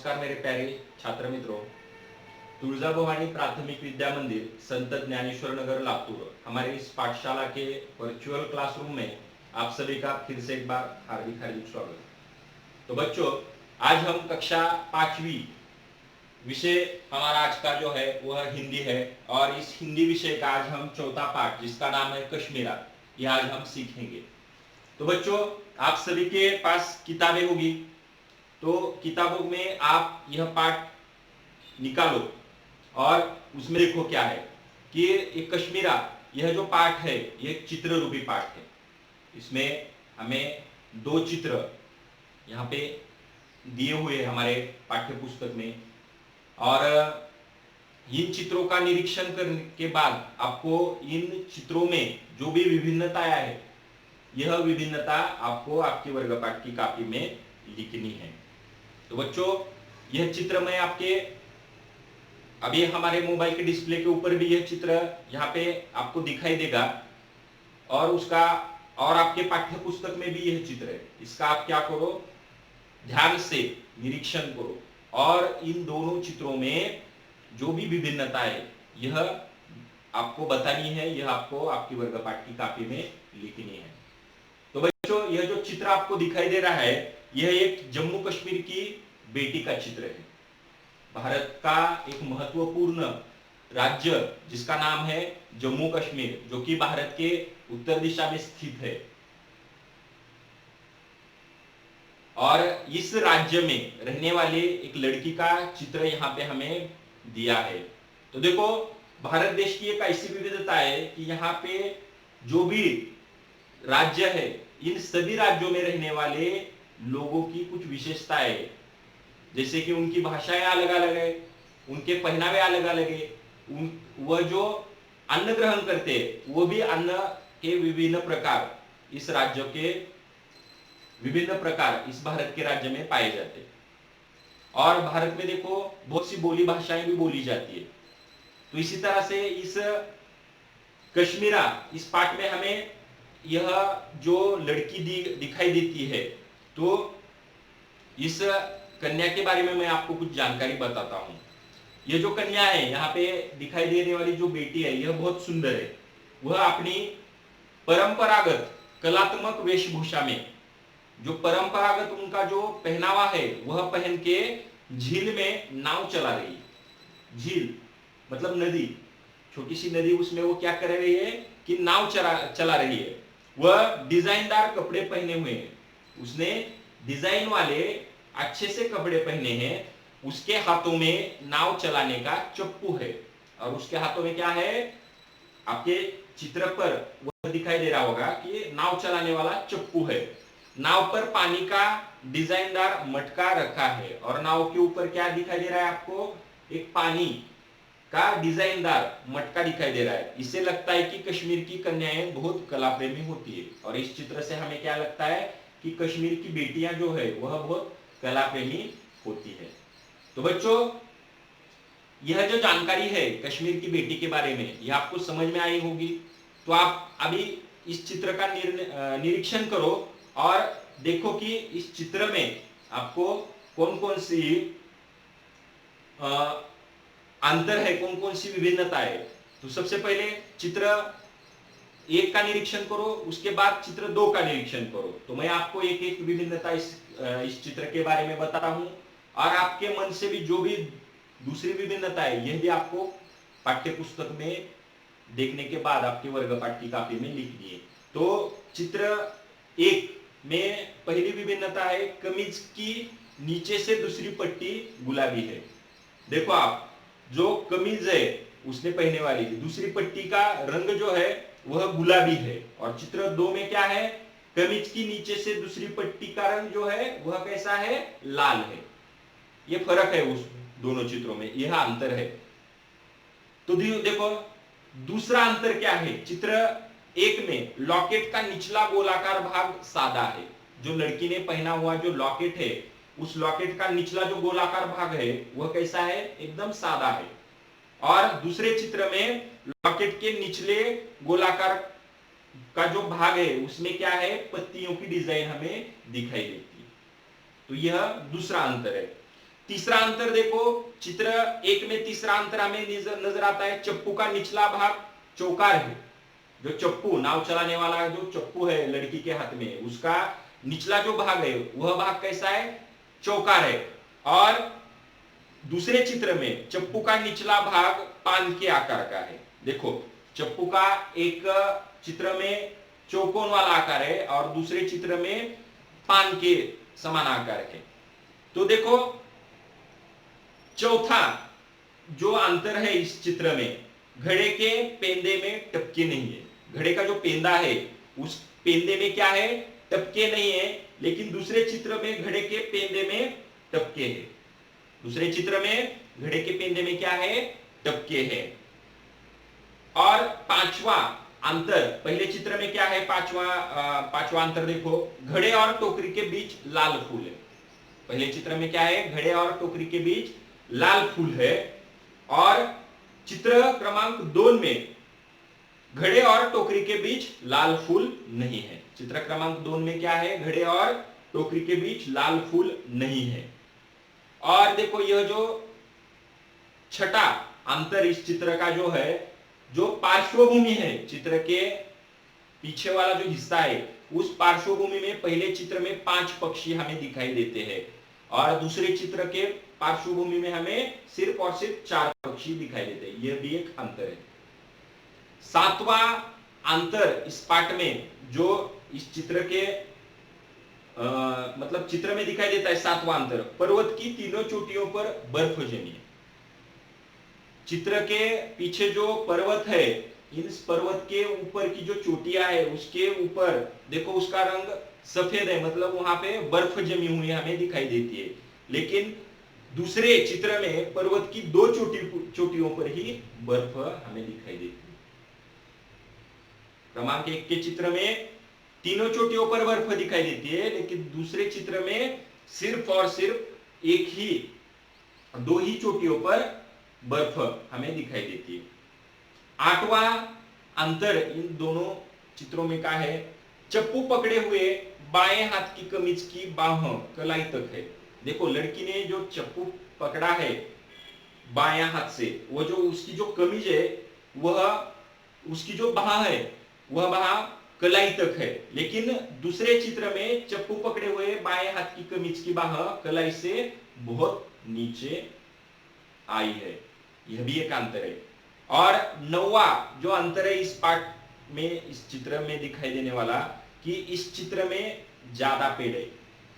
नमस्कार मेरे प्यारे छात्र मित्रों। तुळजाभवानी प्राथमिक विद्या मंदिर संत ज्ञानेश्वर नगर लातूर हमारे इस पाठशाला के वर्चुअल क्लासरूम में आप सभी का फिर से एक बार हार्दिक हार्दिक स्वागत। तो बच्चों, आज हम कक्षा 5वीं विषय हमारा आज का जो है वह हिंदी है और इस हिंदी विषय का आज हम चौथा पाठ जिसका नाम है कश्मीरा, यह आज हम सीखेंगे। तो बच्चों, आप सभी के पास किताबें होगी, तो किताबों में आप यह पाठ निकालो और उसमें देखो क्या है कि एक कश्मीरा, यह जो पाठ है यह चित्र रूपी पाठ है। इसमें हमें दो चित्र यहाँ पे दिए हुए हैं हमारे पाठ्य पुस्तक में, और इन चित्रों का निरीक्षण करने के बाद आपको इन चित्रों में जो भी विभिन्नताएं है, यह विभिन्नता आपको आपके वर्गपाठ की कॉपी में लिखनी है। तो बच्चों, यह चित्र मैं आपके अभी हमारे मोबाइल के डिस्प्ले के ऊपर भी यह चित्र यहाँ पे आपको दिखाई देगा, और आपके पाठ्य पुस्तक में भी यह चित्र है। इसका आप क्या करो, ध्यान से निरीक्षण करो और इन दोनों चित्रों में जो भी विभिन्नता है यह आपको बतानी है, यह आपको आपकी वर्गपाठ की कॉपी में लिखनी है। तो बच्चों, यह जो चित्र आपको दिखाई दे रहा है यह एक जम्मू कश्मीर की बेटी का चित्र है। भारत का एक महत्वपूर्ण राज्य जिसका नाम है जम्मू कश्मीर, जो कि भारत के उत्तर दिशा में स्थित है, और इस राज्य में रहने वाले एक लड़की का चित्र यहाँ पे हमें दिया है। तो देखो, भारत देश की एक ऐसी विविधता है कि यहाँ पे जो भी राज्य है, इन सभी राज्यों में रहने वाले लोगों की कुछ विशेषताएं, जैसे कि उनकी भाषाएं अलग अलग है, उनके पहनावे अलग अलग है, वह जो अन्न ग्रहण करते हैं वो भी अन्न के विभिन्न प्रकार इस राज्य के विभिन्न प्रकार इस भारत के राज्य में पाए जाते हैं। और भारत में देखो बहुत सी बोली भाषाएं भी बोली जाती है। तो इसी तरह से इस कश्मीरा, इस पाठ में हमें यह जो लड़की दिखाई देती है, तो इस कन्या के बारे में मैं आपको कुछ जानकारी बताता हूं। यह जो कन्या है, यहाँ पे दिखाई देने वाली जो बेटी है, यह बहुत सुंदर है। वह अपनी परंपरागत कलात्मक वेशभूषा में, जो परंपरागत उनका जो पहनावा है वह पहन के झील में नाव चला रही है। झील मतलब नदी, छोटी सी नदी, उसमें वो क्या कर रही है कि नाव चला रही है। वह डिजाइनदार कपड़े पहने हुए हैं, उसने डिजाइन वाले अच्छे से कपड़े पहने हैं। उसके हाथों में नाव चलाने का चप्पू है, और उसके हाथों में क्या है, आपके चित्र पर वह दिखाई दे रहा होगा कि नाव चलाने वाला चप्पू है। नाव पर पानी का डिजाइनदार मटका रखा है, और नाव के ऊपर क्या दिखाई दे रहा है आपको, एक पानी का डिजाइनदार मटका दिखाई दे रहा है। इससे लगता है कि कश्मीर की कन्याएं बहुत कला प्रेमी होती है, और इस चित्र से हमें क्या लगता है कि कश्मीर की बेटियां जो है वह बहुत कला प्रेमी होती है। तो बच्चों, यह जो जानकारी है कश्मीर की बेटी के बारे में, यह आपको समझ में आई होगी। तो आप अभी इस चित्र का निरीक्षण करो और देखो कि इस चित्र में आपको कौन कौन सी अंतर है, कौन कौन सी विभिन्नता है। तो सबसे पहले चित्र 1 का निरीक्षण करो, उसके बाद चित्र 2 का निरीक्षण करो। तो मैं आपको एक एक विभिन्नता इस चित्र के बारे में बताता हूं, और आपके मन से भी जो भी दूसरी विभिन्नता है यह भी आपको पाठ्य पुस्तक में देखने के बाद आपके वर्गपाठ की कॉपी में लिखनी है। तो चित्र 1 में पहली विभिन्नता है, कमीज की नीचे से दूसरी पट्टी गुलाबी है। देखो आप, जो कमीज है उसने पहने वाली दूसरी पट्टी का रंग जो है वह गुलाबी है, और चित्र 2 में क्या है, कमीज की नीचे से दूसरी पट्टी का रंग जो है वह कैसा है, लाल है। यह फर्क है उस दोनों चित्रों में, यह अंतर है। तो देखो दूसरा अंतर क्या है, चित्र 1 में लॉकेट का निचला गोलाकार भाग सादा है। जो लड़की ने पहना हुआ जो लॉकेट है, उस लॉकेट का निचला जो गोलाकार भाग है वह कैसा है, एकदम सादा है। और दूसरे चित्र में लॉकेट के निचले गोलाकार का जो भाग है उसमें क्या है, पत्तियों की डिजाइन हमें दिखाई देती है। तो यह दूसरा अंतर है। तीसरा अंतर देखो, चित्र एक में तीसरा अंतर हमें नजर आता है, चप्पू का निचला भाग चौकार है। जो चप्पू, नाव चलाने वाला जो चप्पू है लड़की के हाथ में, उसका निचला जो भाग है वह भाग कैसा है, चौकार है। और दूसरे चित्र में चप्पू का निचला भाग पान के आकार का है। देखो, चप्पू का एक चित्र में चौकोन वाला आकार है और दूसरे चित्र में पान के समान आकार है। तो देखो, चौथा जो अंतर है इस चित्र में, घड़े के पेंदे में टपके नहीं है। घड़े का जो पेंदा है उस पेंदे में क्या है, टपके नहीं है, लेकिन दूसरे चित्र में घड़े के पेंदे में टपके है। दूसरे चित्र में घड़े के पेंदे में क्या है, टपके है। और पांचवा अंतर, पहले चित्र में क्या है, पांचवा अंतर देखो, घड़े और टोकरी के बीच लाल फूल है। पहले चित्र में क्या है, घड़े और टोकरी के बीच लाल फूल है। और चित्र क्रमांक 2 में घड़े और टोकरी के बीच लाल फूल नहीं है। चित्र क्रमांक 2 में क्या है, घड़े और टोकरी के बीच लाल फूल नहीं है। और देखो, यह जो छठा अंतर इस चित्र का जो है, जो पार्श्वभूमि है, चित्र के पीछे वाला जो हिस्सा है, उस पार्श्वभूमि में पहले चित्र में 5 पक्षी हमें दिखाई देते हैं और दूसरे चित्र के पार्श्वभूमि में हमें सिर्फ और सिर्फ 4 पक्षी दिखाई देते हैं। यह भी एक अंतर है। सातवां अंतर इस पाठ में जो इस चित्र के मतलब चित्र में दिखाई देता है, सातवां अंतर, पर्वत की तीनों चोटियों पर बर्फ जमी है। चित्र के पीछे जो पर्वत है, इस पर्वत के ऊपर की जो चोटियां है उसके ऊपर देखो उसका रंग सफेद है, मतलब वहां पे बर्फ जमी हुई हमें दिखाई देती है। लेकिन दूसरे चित्र में पर्वत की 2 चोटियों पर ही बर्फ हमें दिखाई देती है। क्रमांक 1 के चित्र में तीनों चोटियों पर बर्फ दिखाई देती है, लेकिन दूसरे चित्र में सिर्फ और सिर्फ 2 ही चोटियों पर बर्फ हमें दिखाई देती है। आठवां अंतर इन दोनों चित्रों में क्या है, चप्पू पकड़े हुए बाएं हाथ की कमीज की बाह कलाई तक है। देखो, लड़की ने जो चप्पू पकड़ा है बायां हाथ से, वो जो उसकी जो कमीज है, वह उसकी जो बाह है वह बाह कलाई तक है। लेकिन दूसरे चित्र में चप्पू पकड़े हुए बाएं हाथ की कमीज की बाह कलाई से बहुत नीचे आई है। यह भी एक अंतर है। और 9वां जो अंतर है इस पाठ में, इस चित्र में दिखाई देने वाला, कि इस चित्र में ज्यादा पेड़ है।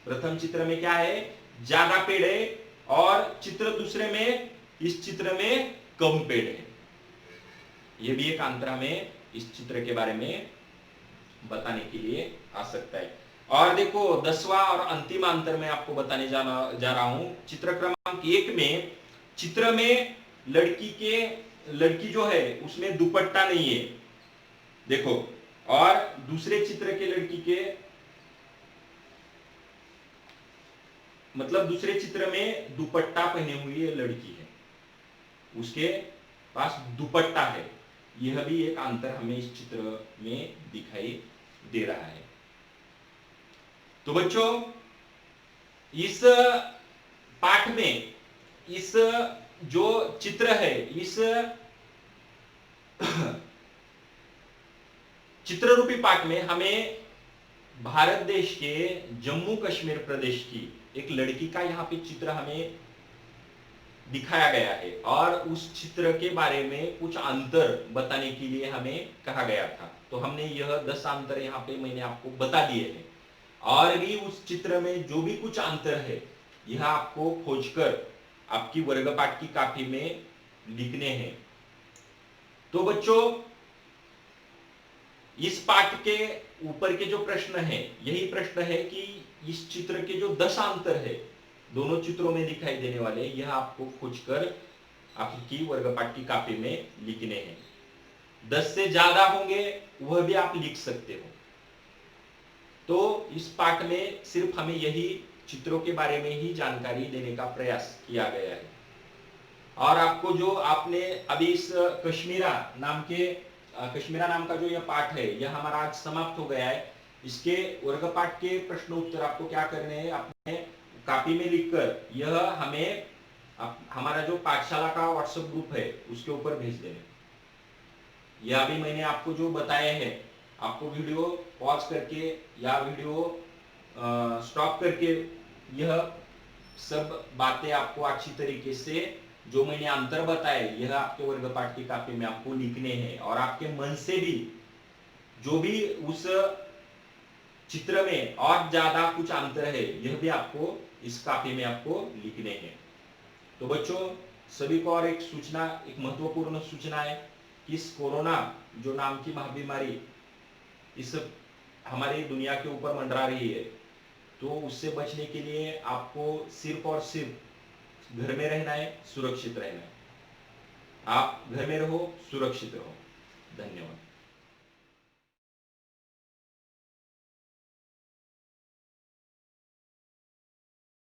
प्रथम चित्र में क्या है, ज्यादा पेड़ है, और चित्र दूसरे में, इस चित्र में कम पेड़ है। यह भी एक अंतर हमें इस चित्र के बारे में बताने के लिए आ सकता है। और देखो, 10वां और अंतिम अंतर मैं आपको बताने जा रहा हूं। चित्र क्रमांक 1 में, चित्र में लड़की जो है उसमें दुपट्टा नहीं है, देखो। और दूसरे चित्र के लड़की के, मतलब दूसरे चित्र में दुपट्टा पहने हुई लड़की है, उसके पास दुपट्टा है। यह भी एक अंतर हमें इस चित्र में दिखाई दे रहा है। तो बच्चों, इस पाठ में इस जो चित्र है, इस चित्र रूपी पाठ में हमें भारत देश के जम्मू कश्मीर प्रदेश की एक लड़की का यहाँ पे चित्र हमें दिखाया गया है, और उस चित्र के बारे में कुछ अंतर बताने के लिए हमें कहा गया था। तो हमने यह 10 अंतर यहाँ पे मैंने आपको बता दिए हैं, और भी उस चित्र में जो भी कुछ अंतर है यह आपको खोजकर आपकी वर्ग पाठ की कॉपी में लिखने हैं। तो बच्चों, इस पाठ के ऊपर के जो प्रश्न है, यही प्रश्न है कि इस चित्र के जो 10 अंतर है दोनों चित्रों में दिखाई देने वाले, यह आपको खोजकर आपकी वर्ग पाठ की कॉपी में लिखने हैं। 10 से ज्यादा होंगे वह भी आप लिख सकते हो। तो इस पाठ में सिर्फ हमें यही चित्रों के बारे में ही जानकारी देने का प्रयास किया गया है। और आपको जो आपने अभी इस कश्मीरा नाम का जो यह पाठ है, यह हमारा आज समाप्त हो गया है। इसके वर्ग पाठ के प्रश्न उत्तर आपको क्या करने हैं, अपने कॉपी में लिखकर यह हमें हमारा जो पाठशाला का व्हाट्सएप ग्रुप है उसके ऊपर भेज देना। यह अभी मैंने आपको जो बताया है, आपको वीडियो पॉज करके या वीडियो स्टॉप करके यह सब बातें आपको अच्छी तरीके से जो मैंने अंतर बताए यह आपके वर्ग पाठ की कॉपी में आपको लिखने हैं, और आपके मन से भी जो भी उस चित्र में और ज्यादा कुछ अंतर है यह भी आपको इस कॉपी में आपको लिखने हैं। तो बच्चों, सभी को और एक सूचना, एक महत्वपूर्ण सूचना है कि इस कोरोना जो नाम की महाबीमारी इस हमारी दुनिया के ऊपर मंडरा रही है, तो उससे बचने के लिए आपको सिर्फ और सिर्फ घर में रहना है, सुरक्षित रहना है। आप घर में रहो, सुरक्षित रहो। धन्यवाद।